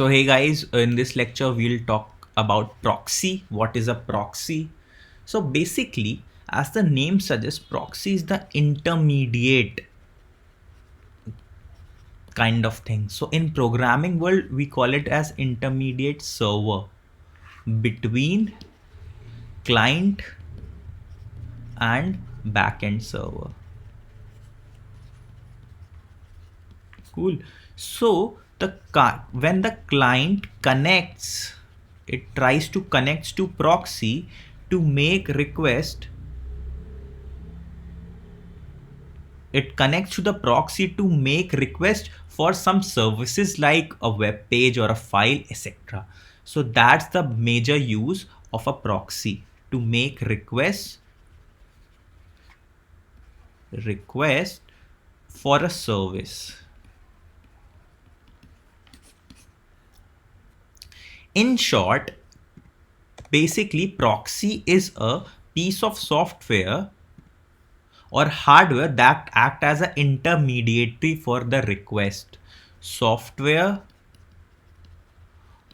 So hey guys, in this lecture we'll talk about proxy. What is a proxy? So basically, as the name suggests, proxy is the intermediate kind of thing. So in programming world, we call it as intermediate server between client and backend server. Cool. So when the client connects, it tries to connect to proxy to make request. It connects to the proxy to make request for some services like a web page or a file, etc. So that's the major use of a proxy, to make request for a service. In short, basically proxy is a piece of software or hardware that act as an intermediary for the request. Software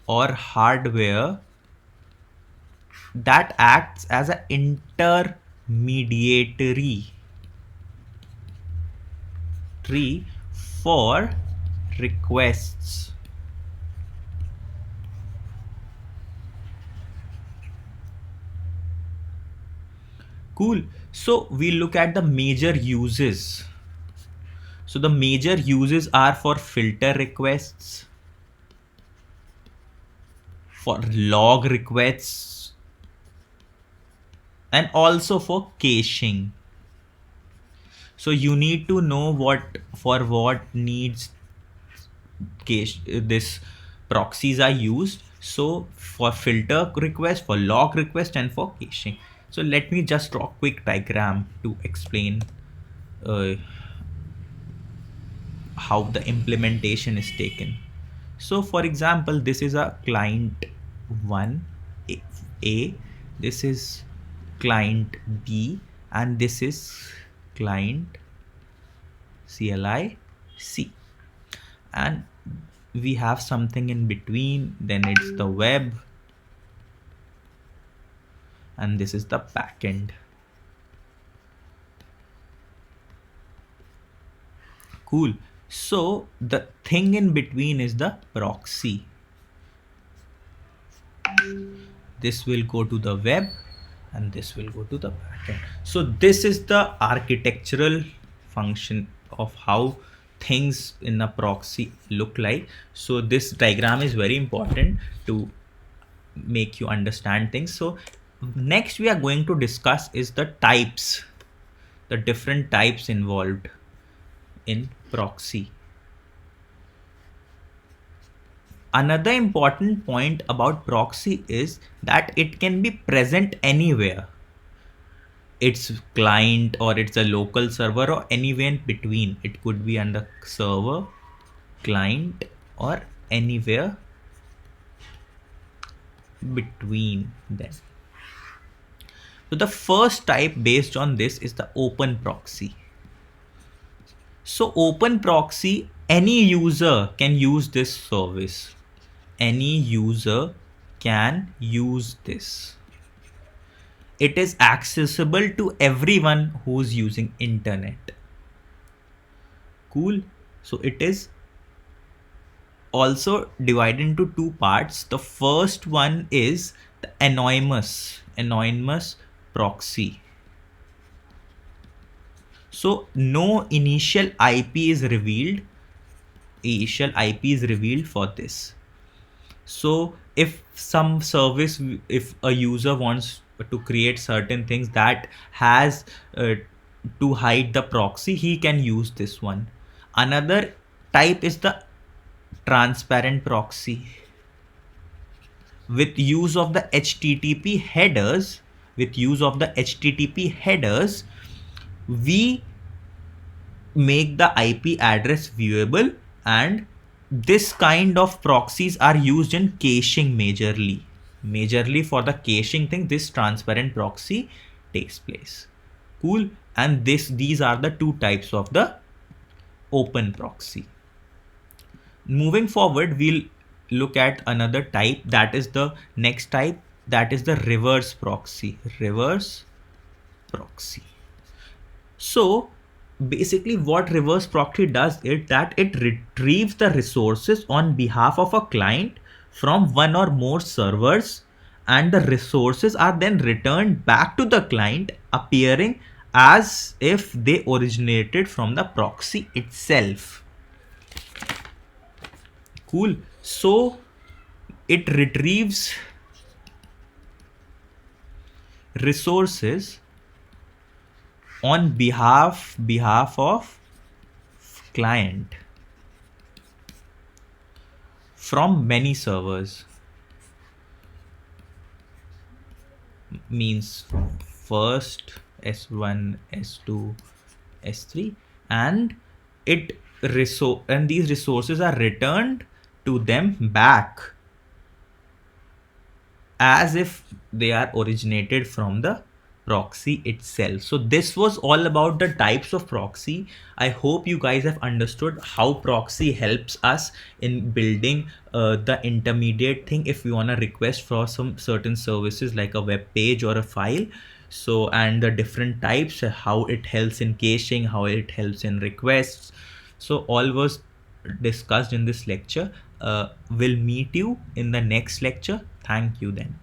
or hardware that acts as an intermediary for requests. Cool. So we look at the major uses. So the major uses are for filter requests, for log requests, and also for caching. So you need to know what needs cache this proxies are used. So for filter request, for log request, and for caching. So let me just draw a quick diagram to explain how the implementation is taken. So for example, this is a client 1 A, this is client B, and this is client CLI C, and we have something in between, then it's the web, and this is the backend. Cool. So the thing in between is the proxy. This will go to the web and this will go to the backend. So this is the architectural function of how things in a proxy look like. So this diagram is very important to make you understand things. So next we are going to discuss is the types, the different types involved in proxy. Another important point about proxy is that it can be present anywhere. It's client or it's a local server or anywhere in between. It could be on the server, client, or anywhere between them. So the first type based on this is the open proxy. So open proxy, any user can use this service. Any user can use this. It is accessible to everyone who's using internet. Cool. So it is also divided into two parts. The first one is the anonymous proxy. So no initial IP is revealed. Initial IP is revealed for this. So if some service, if a user wants to create certain things that has to hide the proxy, he can use this one. Another type is the transparent proxy. With use of the HTTP headers, we make the IP address viewable, and this kind of proxies are used in caching majorly for the caching thing. This transparent proxy takes place. Cool. And these are the two types of the open proxy. Moving forward, we'll look at another type, that is the next type, that is the reverse proxy. Reverse proxy. So basically what reverse proxy does is that it retrieves the resources on behalf of a client from one or more servers, and the resources are then returned back to the client, appearing as if they originated from the proxy itself. Cool. So it retrieves resources on behalf of client from many servers. Means first S1, S2, S3, and these resources are returned to them back as if they are originated from the proxy itself. So this was all about the types of proxy. I hope you guys have understood how proxy helps us in building the intermediate thing if we want to request for some certain services like a web page or a file. So, and the different types, how it helps in caching, how it helps in requests. So all was discussed in this lecture. We'll meet you in the next lecture. Thank you then.